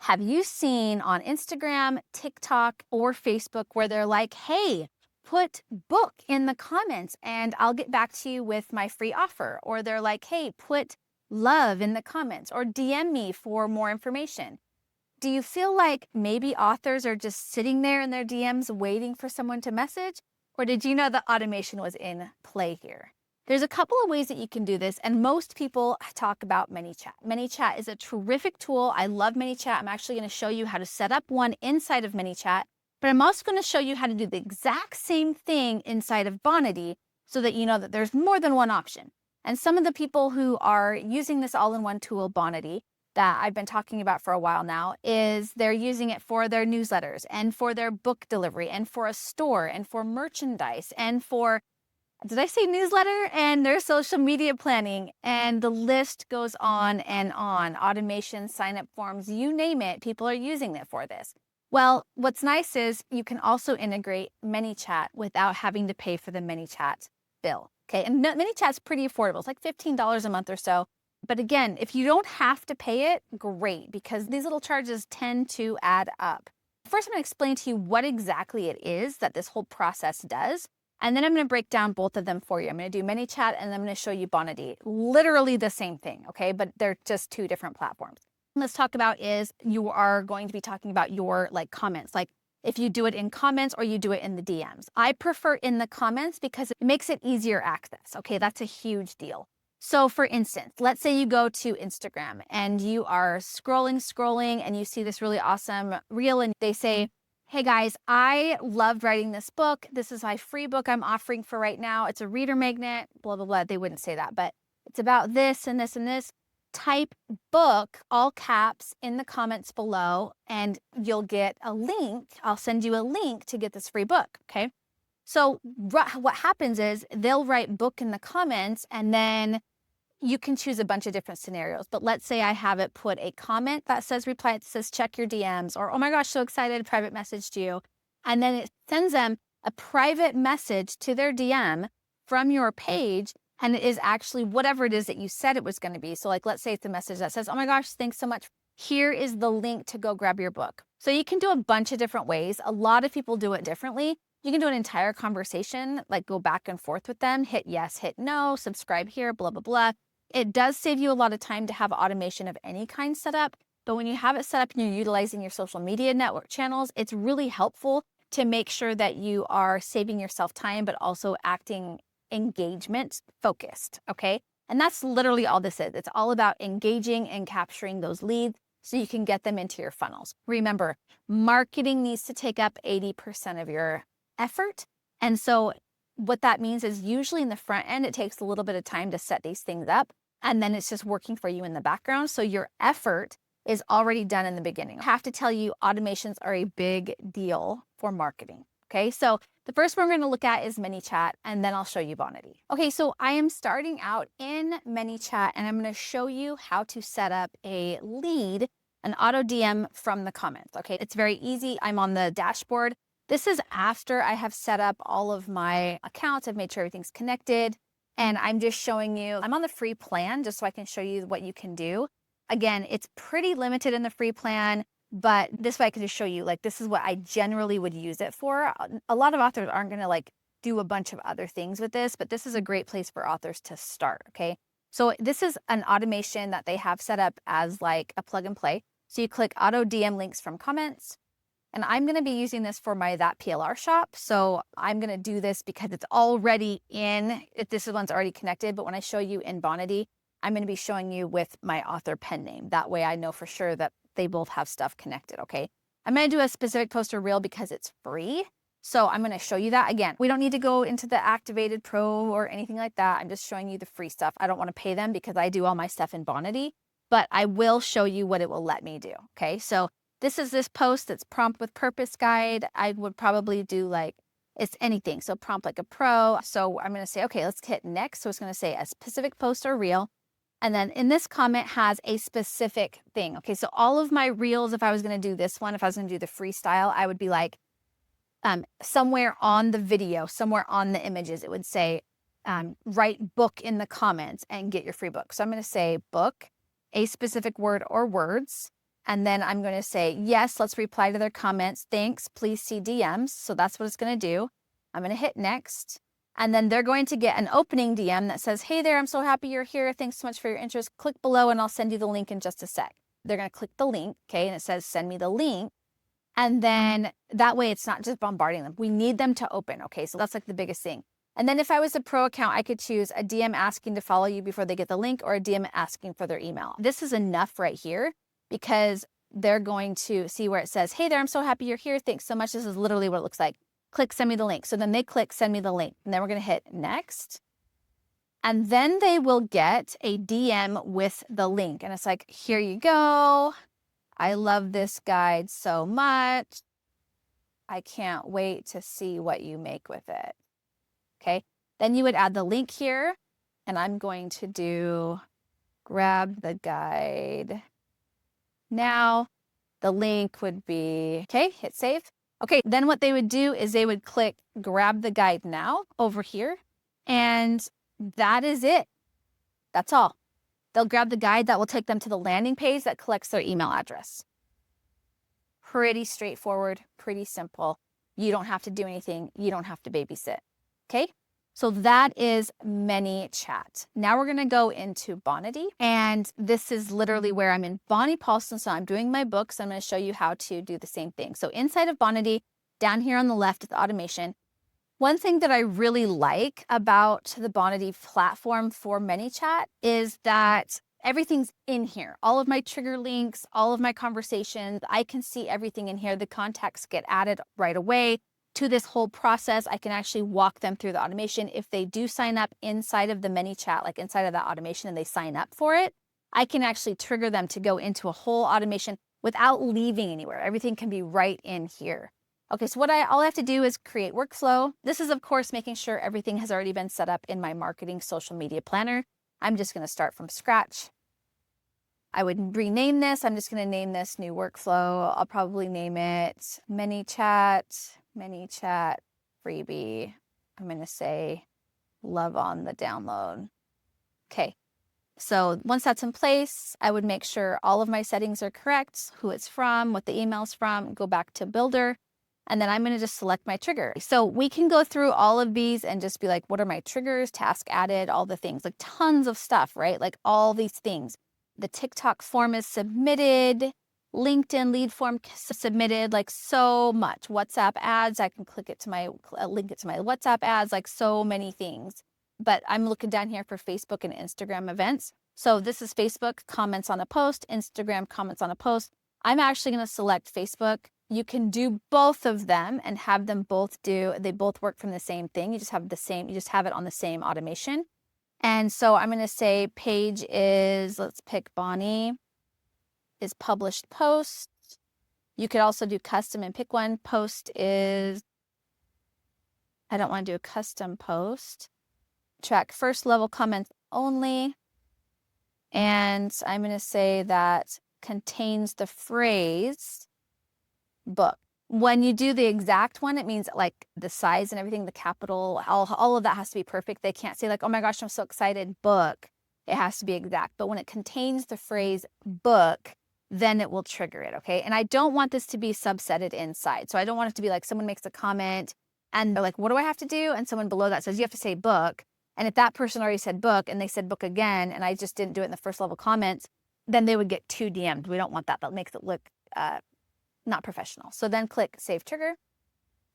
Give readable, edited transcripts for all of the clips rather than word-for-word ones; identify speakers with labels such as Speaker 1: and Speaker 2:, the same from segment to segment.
Speaker 1: Have you seen on Instagram, TikTok, or Facebook where they're like, hey, put book in the comments and I'll get back to you with my free offer? Or they're like, hey, put love in the comments or DM me for more information. Do you feel like maybe authors are just sitting there in their DMs waiting for someone to message? Or did you know that automation was in play here? There's a couple of ways that you can do this, and most people talk about ManyChat. ManyChat is a terrific tool. I love ManyChat. I'm actually going to show you how to set up one inside of ManyChat, but I'm also going to show you how to do the exact same thing inside of Bonidi so that you know that there's more than one option. And some of the people who are using this all-in-one tool, Bonidi, that I've been talking about for a while now, is they're using it for their newsletters and for their book delivery and for a store and for merchandise and for, did I say newsletter? And their social media planning, and the list goes on and on. Automation, sign-up forms, you name it, people are using it for this. Well, what's nice is you can also integrate ManyChat without having to pay for the ManyChat bill, okay? And ManyChat's pretty affordable. It's like $15 a month or so. But again, if you don't have to pay it, great, because these little charges tend to add up. First, I'm going to explain to you what exactly it is that this whole process does. And then I'm going to break down both of them for you. I'm going to do ManyChat and then I'm going to show you Bonidi. Literally the same thing, okay? But they're just two different platforms. Let's talk about is you are going to be talking about your comments, like if you do it in comments or you do it in the DMs. I prefer in the comments because it makes it easier access, okay? That's a huge deal. So for instance, let's say you go to Instagram and you are scrolling, and you see this really awesome reel and they say, hey guys, I loved writing this book. This is my free book I'm offering for right now. It's a reader magnet, blah, blah, blah. They wouldn't say that, but it's about this and this and this. Type book, all caps, in the comments below, and you'll get a link. I'll send you a link to get this free book, okay? So what happens is they'll write book in the comments and then you can choose a bunch of different scenarios, but let's say I have it put a comment that says reply, it says check your DMs, or oh my gosh, so excited, private messaged you. And then it sends them a private message to their DM from your page. And it is actually whatever it is that you said it was going to be. So like, let's say it's a message that says, oh my gosh, thanks so much. Here is the link to go grab your book. So you can do a bunch of different ways. A lot of people do it differently. You can do an entire conversation, like go back and forth with them, hit yes, hit no, subscribe here, blah, blah, blah. It does save you a lot of time to have automation of any kind set up, but when you have it set up and you're utilizing your social media network channels, it's really helpful to make sure that you are saving yourself time, but also acting engagement focused, okay? And that's literally all this is. It's all about engaging and capturing those leads so you can get them into your funnels. Remember, marketing needs to take up 80% of your effort. And so what that means is usually in the front end, it takes a little bit of time to set these things up, and then it's just working for you in the background. So your effort is already done in the beginning. I have to tell you, automations are a big deal for marketing. Okay, so the first one we're going to look at is ManyChat, and then I'll show you Bonidi. Okay, so I am starting out in ManyChat, and I'm going to show you how to set up a lead, an auto DM from the comments. Okay, it's very easy. I'm on the dashboard. This is after I have set up all of my accounts. I've made sure everything's connected, and I'm just showing you, I'm on the free plan just so I can show you what you can do. Again, it's pretty limited in the free plan, but this way I can just show you, like, this is what I generally would use it for. A lot of authors aren't going to like do a bunch of other things with this, but this is a great place for authors to start, okay? So this is an automation that they have set up as like a plug and play. So you click auto DM links from comments. And I'm going to be using this for my That PLR shop. So I'm going to do this because it's already in, this one's already connected, but when I show you in Bonidi, I'm going to be showing you with my author pen name. That way I know for sure that they both have stuff connected, okay? I'm going to do a specific post or reel because it's free. So I'm going to show you that. Again, we don't need to go into the activated pro or anything like that. I'm just showing you the free stuff. I don't want to pay them because I do all my stuff in Bonidi, but I will show you what it will let me do, okay? So this is this post that's prompt with purpose guide. I would probably do like, it's anything. So prompt like a pro. So I'm going to say, okay, let's hit next. So it's going to say a specific post or reel. And then in this comment has a specific thing. Okay, so all of my reels, if I was going to do this one, if I was going to do the freestyle, I would be like, somewhere on the video, somewhere on the images, it would say, write book in the comments and get your free book. So I'm going to say book, a specific word or words, And then I'm going to say, yes, let's reply to their comments. Thanks, please see DMs. So that's what it's going to do. I'm going to hit next. And then they're going to get an opening DM that says, hey there, I'm so happy you're here. Thanks so much for your interest. Click below and I'll send you the link in just a sec. They're going to click the link, okay? And it says, send me the link. And then that way it's not just bombarding them. We need them to open, okay? So that's like the biggest thing. And then if I was a pro account, I could choose a DM asking to follow you before they get the link or a DM asking for their email. This is enough right here because they're going to see where it says, hey there, I'm so happy you're here. Thanks so much. This is literally what it looks like. Click send me the link. So then they click send me the link. And then we're going to hit next. And then they will get a DM with the link. And it's like, here you go. I love this guide so much. I can't wait to see what you make with it. Okay. Then you would add the link here. And I'm going to do grab the guide. Now the link would be, okay, hit save. Okay, then what they would do is they would click grab the guide now over here. And that is it. That's all. They'll grab the guide that will take them to the landing page that collects their email address. Pretty straightforward, pretty simple. You don't have to do anything. You don't have to babysit. Okay? So that is ManyChat. Now we're going to go into Bonidi. And this is literally where I'm in Bonnie Paulson. So I'm doing my books. I'm going to show you how to do the same thing. So inside of Bonidi, down here on the left is the automation. One thing that I really like about the Bonidi platform for ManyChat is that everything's in here. All of my trigger links, all of my conversations, I can see everything in here. The contacts get added right away to this whole process. I can actually walk them through the automation. If they do sign up inside of the ManyChat, like inside of that automation and they sign up for it, I can actually trigger them to go into a whole automation without leaving anywhere. Everything can be right in here. Okay, so all I have to do is create workflow. This is, of course, making sure everything has already been set up in my marketing social media planner. I'm just going to start from scratch. I would rename this. I'm just going to name this new workflow. I'll probably name it ManyChat freebie. I'm going to say love on the download. Okay. So once that's in place, I would make sure all of my settings are correct, who it's from, what the email's from, go back to Builder, and then I'm going to just select my trigger. So we can go through all of these and just be like, what are my triggers, task added, all the things, like tons of stuff, right? Like all these things. The TikTok form is submitted, LinkedIn lead form submitted, like so much. WhatsApp ads, I can link it to my WhatsApp ads, like so many things. But I'm looking down here for Facebook and Instagram events. So this is Facebook comments on a post, Instagram comments on a post. I'm actually going to select Facebook. You can do both of them and have them both they both work from the same thing. You just have it on the same automation. And so I'm going to say page is, let's pick Bonnie, is published post. You could also do custom and pick one. Post is, I don't want to do a custom post. Track first level comments only. And I'm going to say that contains the phrase book. When you do the exact one, it means like the size and everything, the capital, all of that has to be perfect. They can't say like, oh my gosh, I'm so excited, book. It has to be exact. But when it contains the phrase book, then it will trigger it, okay? And I don't want this to be subsetted inside. So I don't want it to be like someone makes a comment and they're like, what do I have to do? And someone below that says, you have to say book. And if that person already said book and they said book again, and I just didn't do it in the first level comments, then they would get 2 DM'd. We don't want that. That makes it look not professional. So then click save trigger.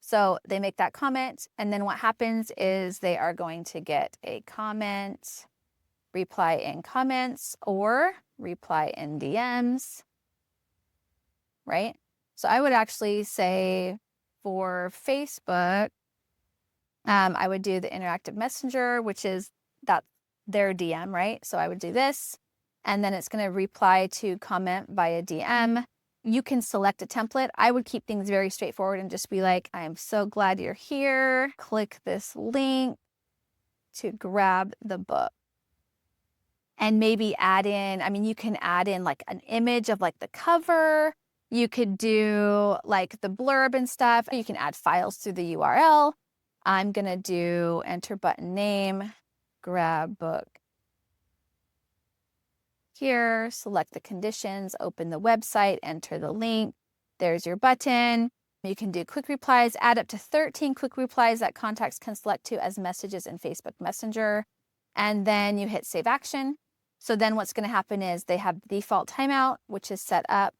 Speaker 1: So they make that comment. And then what happens is they are going to get a comment, reply in comments, or reply in DMs, right? So I would actually say for Facebook, I would do the interactive messenger, which is their DM, right? So I would do this, and then it's going to reply to comment via DM. You can select a template. I would keep things very straightforward and just be like, I am so glad you're here. Click this link to grab the book. And maybe add in, you can add in like an image of like the cover. You could do like the blurb and stuff. You can add files through the URL. I'm going to do enter button name, grab book here, select the conditions, open the website, enter the link. There's your button. You can do quick replies, add up to 13 quick replies that contacts can select to as messages in Facebook Messenger. And then you hit save action. So then what's going to happen is they have default timeout, which is set up.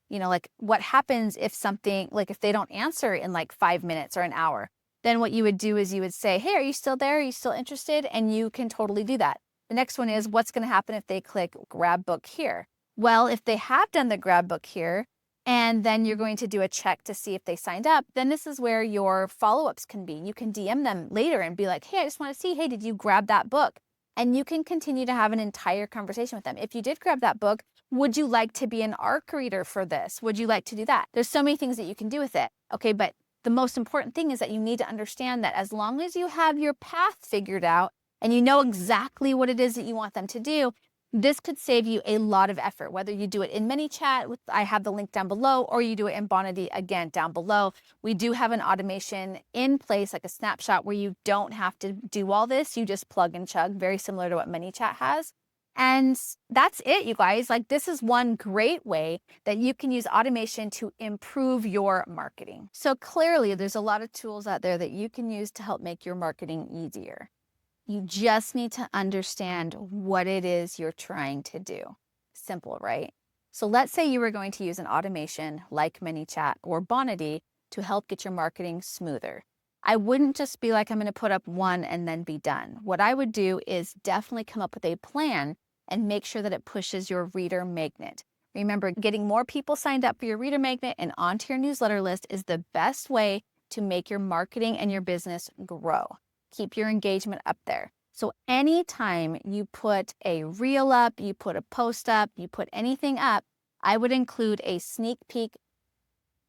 Speaker 1: Like what happens if something, like if they don't answer in like 5 minutes or an hour, then what you would do is you would say, hey, are you still there? Are you still interested? And you can totally do that. The next one is what's going to happen if they click grab book here? Well, if they have done the grab book here, and then you're going to do a check to see if they signed up, then this is where your follow-ups can be. You can DM them later and be like, hey, I just want to see, hey, did you grab that book? And you can continue to have an entire conversation with them. If you did grab that book, would you like to be an ARC reader for this? Would you like to do that? There's so many things that you can do with it. Okay, but the most important thing is that you need to understand that as long as you have your path figured out and you know exactly what it is that you want them to do, this could save you a lot of effort, whether you do it in ManyChat, I have the link down below, or you do it in Bonidi, again, down below. We do have an automation in place, like a snapshot, where you don't have to do all this. You just plug and chug, very similar to what ManyChat has. And that's it, you guys. Like, this is one great way that you can use automation to improve your marketing. So clearly, there's a lot of tools out there that you can use to help make your marketing easier. You just need to understand what it is you're trying to do. Simple, right? So let's say you were going to use an automation like ManyChat or Bonidi to help get your marketing smoother. I wouldn't just be like, I'm going to put up one and then be done. What I would do is definitely come up with a plan and make sure that it pushes your reader magnet. Remember, getting more people signed up for your reader magnet and onto your newsletter list is the best way to make your marketing and your business grow. Keep your engagement up there. So anytime you put a reel up, you put a post up, you put anything up, I would include a sneak peek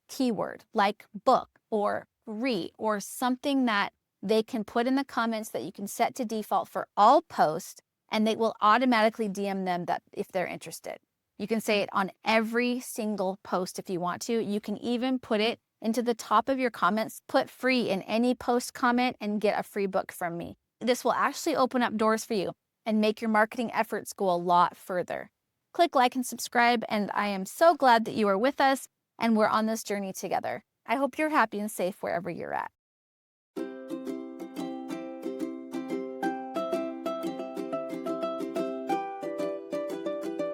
Speaker 1: keyword like book or free or something that they can put in the comments that you can set to default for all posts, and they will automatically DM them that if they're interested. You can say it on every single post if you want to. You can even put it into the top of your comments, put free in any post comment and get a free book from me. This will actually open up doors for you and make your marketing efforts go a lot further. Click like and subscribe, and I am so glad that you are with us and we're on this journey together. I hope you're happy and safe wherever you're at.